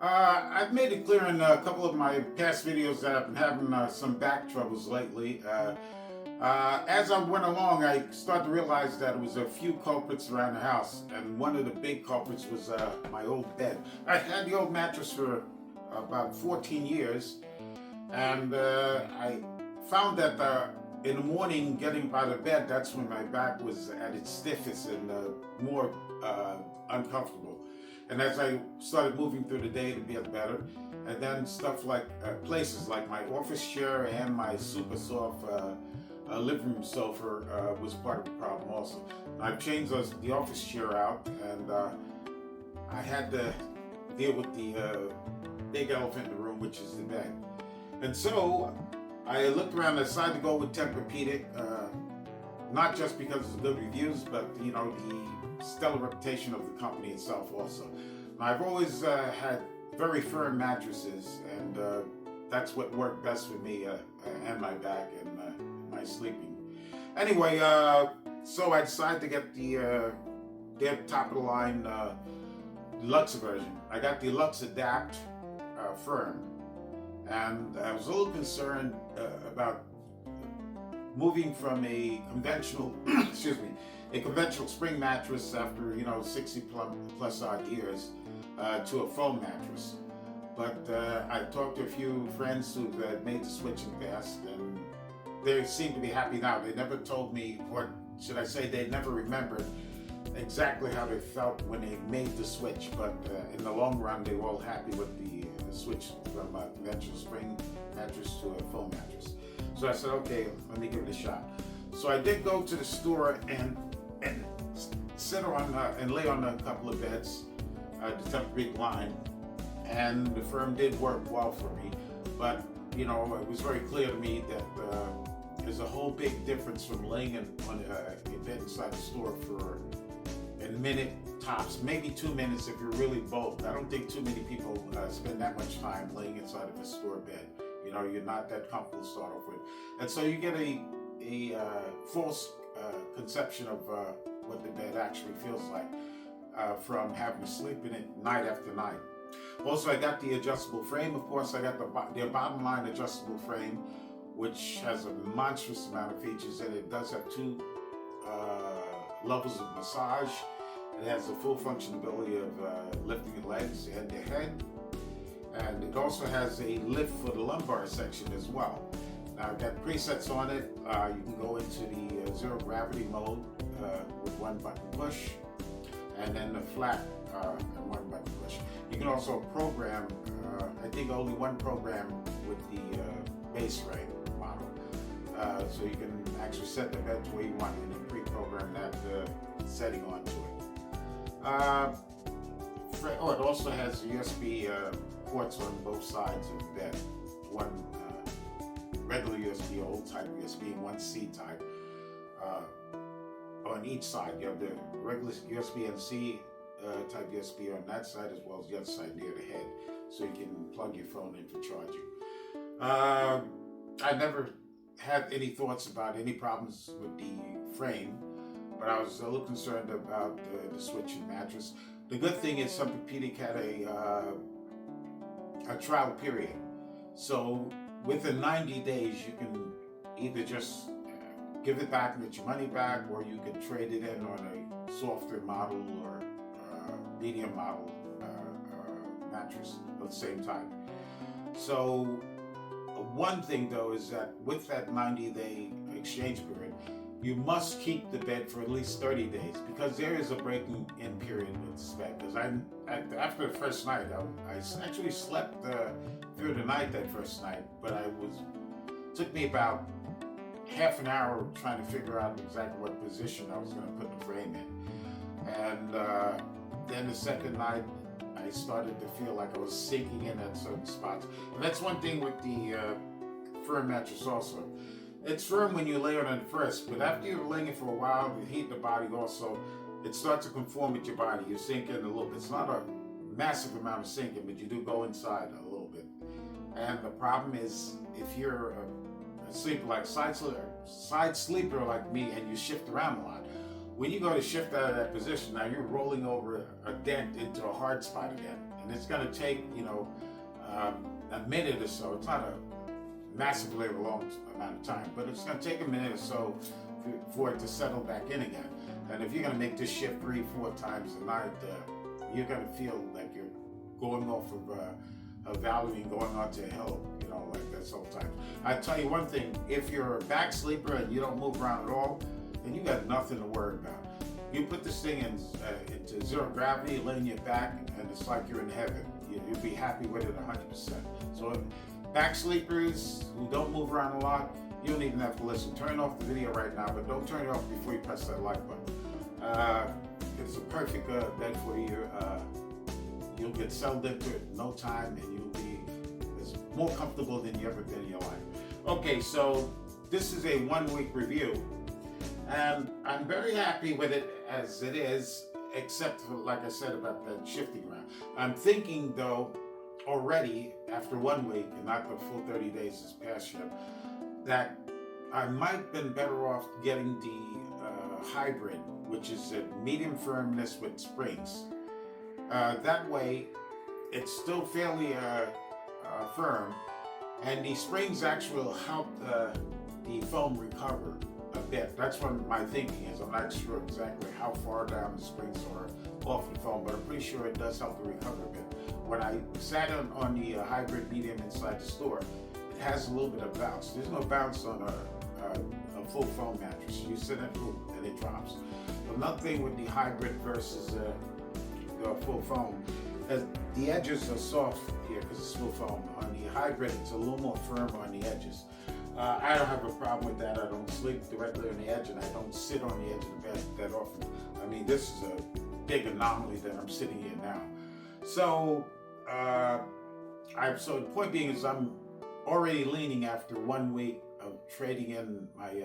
I've made it clear in a couple of my past videos that I've been having some back troubles lately. As I went along, I started to realize that it was a few culprits around the house, and one of the big culprits was my old bed. I had the old mattress for about 14 years, and I found that in the morning, getting out of bed, that's when my back was at its stiffest and more uncomfortable. And as I started moving through the day, it'd get better. And then stuff like places like my office chair and my super soft living room sofa was part of the problem also. I've changed the office chair out, and I had to deal with the big elephant in the room, which is the bed. And so I looked around and decided to go with Tempurpedic, not just because of the good reviews, but the stellar reputation of the company itself also. Now, I've always had very firm mattresses, and that's what worked best for me and my back and my sleeping. Anyway, so I decided to get their top of the line deluxe version. I got the Lux Adapt firm, and I was a little concerned about moving from a conventional, excuse me, a conventional spring mattress after 60 plus odd years to a foam mattress. But I talked to a few friends who've made the switch in the past, and they seem to be happy now. They never told me, or should I say, they never remembered exactly how they felt when they made the switch. But in the long run, they were all happy with the switch from a conventional spring mattress to a foam mattress. So I said, okay, let me give it a shot. So I did go to the store and sit on and lay on a couple of beds, the Tempurpedic line, and the firm did work well for me. But it was very clear to me that there's a whole big difference from laying on a bed inside the store for a minute tops, maybe 2 minutes if you're really bold. I don't think too many people spend that much time laying inside of a store bed. You're not that comfortable to start off with, and so you get a false conception of what the bed actually feels like from having to sleep in it night after night. Also, I got the adjustable frame. Of course, I got the bottom line adjustable frame, which has a monstrous amount of features, and it does have two levels of massage. It has the full functionality of lifting your legs and your head, and it also has a lift for the lumbar section as well. Now, I've got presets on it. You can go into the zero gravity mode with one button push, and then the flat and one button push. You can also program, I think only one program with the base frame model. So you can actually set the bed to where you want and then pre-program that setting onto it. It also has USB ports on both sides of the bed. One regular USB, old type USB, and one C type. On each side, you have the regular USB and C type USB on that side, as well as the other side near the head, so you can plug your phone in for charging. I never had any thoughts about any problems with the frame, but I was a little concerned about the switch in mattress. The good thing is Tempurpedic had a trial period, so within 90 days you can either just give it back and get your money back, or you can trade it in on a softer model or medium model mattress of the same type. So one thing though is that with that 90-day exchange period, you must keep the bed for at least 30 days, because there is a breaking in period with this bed. Because after the first night, I actually slept through the night that first night, but it took me about half an hour trying to figure out exactly what position I was going to put the frame in. And then the second night, I started to feel like I was sinking in at certain spots. And that's one thing with the firm mattress also. It's firm when you lay on it first, but after you're laying it for a while, you heat the body also, it starts to conform with your body. You sink in a little bit. It's not a massive amount of sinking, but you do go inside a little bit. And the problem is, if you're a sleeper like side sleeper like me, and you shift around a lot, when you go to shift out of that position, now you're rolling over a dent into a hard spot again. and it's going to take, a minute or so. It's not a massively long amount of time, but it's going to take a minute or so for it to settle back in again. And if you're going to make this shift 3-4 times a night, you're going to feel like you're going off of a valley and going onto a hill, like that sometimes. I tell you one thing, if you're a back sleeper and you don't move around at all, then you got nothing to worry about. You put this thing into zero gravity, laying your back, and it's like you're in heaven. You'll be happy with it 100%. So back sleepers who don't move around a lot, you don't even have to listen. Turn off the video right now, but don't turn it off before you press that like button. It's a perfect bed for you. You'll get settled into it in no time, and you'll be as more comfortable than you ever been in your life. Okay, so this is a 1-week review, and I'm very happy with it as it is, except for, like I said, about that shifting around. I'm thinking, though, already after 1 week, and not the full 30 days has passed yet, that I might have been better off getting the hybrid, which is a medium firmness with springs. That way, it's still fairly firm, and the springs actually will help the foam recover a bit. That's what my thinking is. I'm not sure exactly how far down the springs are off the foam, but I'm pretty sure it does help to recover a bit. When I sat on the hybrid medium inside the store, it has a little bit of bounce. There's no bounce on a full foam mattress. You sit in it and it drops. Another thing with the hybrid versus the full foam, as the edges are soft here because it's full foam. On the hybrid, it's a little more firm on the edges. I don't have a problem with that. I don't sleep directly on the edge, and I don't sit on the edge of the bed that often. I mean, this is a big anomaly that I'm sitting here now. So, so the point being is I'm already leaning after 1 week of trading in my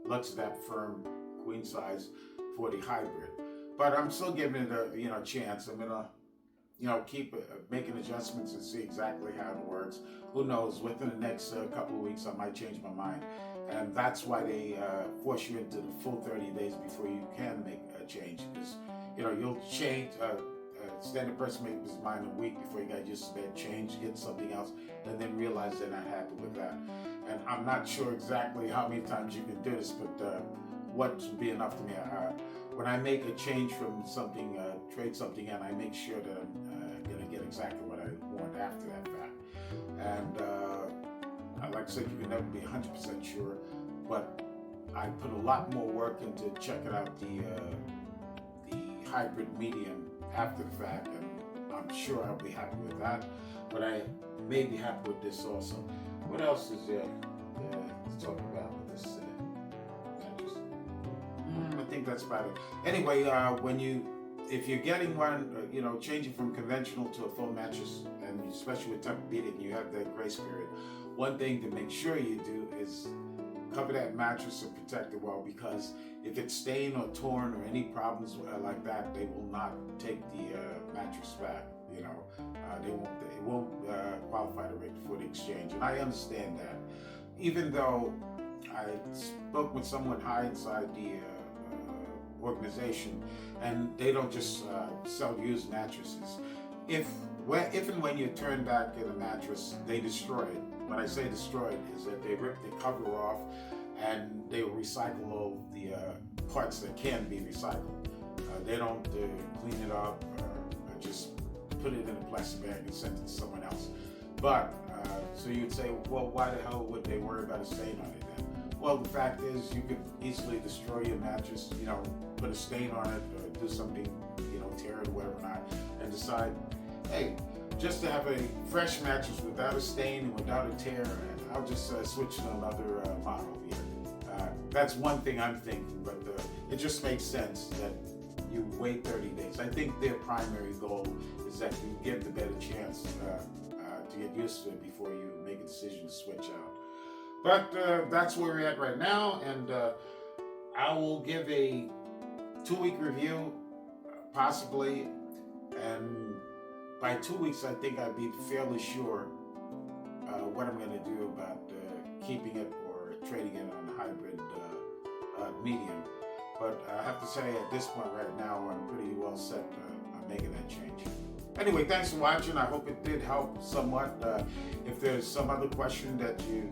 Luxadap Firm queen size for the hybrid. But I'm still giving it a chance. I'm gonna keep making adjustments and see exactly how it works. Who knows? Within the next couple of weeks, I might change my mind, and that's why they force you into the full 30 days before you can make a change. Because you'll change. Standard person makes his mind a week before you got used to that change, get something else, and then realize they're not happy with that. And I'm not sure exactly how many times you can do this, but what would be enough to me? When I make a change from something, trade something in, I make sure that I'm going to get exactly what I want after that fact. And like I said, you can never be 100% sure, but I put a lot more work into checking out the hybrid medium after the fact, and I'm sure I'll be happy with that. But I may be happy with this also. What else is there to talk about with this? I think that's about it. Anyway, if you're getting one, changing from conventional to a foam mattress, and especially with Tempurpedic, you have that grace period. One thing to make sure you do is cover that mattress and protect it well, because if it's stained or torn or any problems like that, they will not take the mattress back. It won't qualify for the exchange, and I understand that. Even though I spoke with someone high inside the organization, and they don't just sell used mattresses. If and when you turn back in a mattress, they destroy it. When I say destroyed, is that they rip the cover off and they will recycle all the parts that can be recycled. They don't clean it up or just put it in a plastic bag and send it to someone else. But so you'd say, well, why the hell would they worry about a stain on it then? Well, the fact is, you could easily destroy your mattress, put a stain on it, or do something, tear it or whatever not, and decide, hey, just to have a fresh mattress without a stain and without a tear, and I'll just switch to another model here. That's one thing I'm thinking, but it just makes sense that you wait 30 days. I think their primary goal is that you give the better chance to get used to it before you make a decision to switch out. But that's where we're at right now, and I will give a 2-week review, possibly, and by 2 weeks I think I'd be fairly sure what I'm going to do about keeping it or trading it on a hybrid medium. But I have to say, at this point right now, I'm pretty well set on making that change. Anyway, thanks for watching. I hope it did help somewhat. If there's some other question that you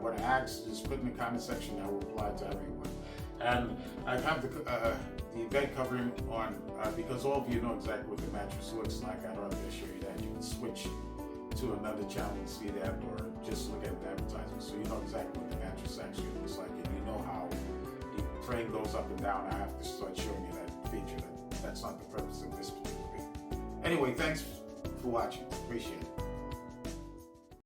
want to ask, just put in the comment section. I will reply to everyone. And I have the bed covering on because all of you know exactly what the mattress looks like. I'd rather show you that. You can switch to another channel and see that, or just look at the advertisement so you know exactly what the mattress actually looks like, and you know how the frame goes up and down. I have to start showing you that feature. That's not the purpose of this particular video. Anyway, thanks for watching. Appreciate it.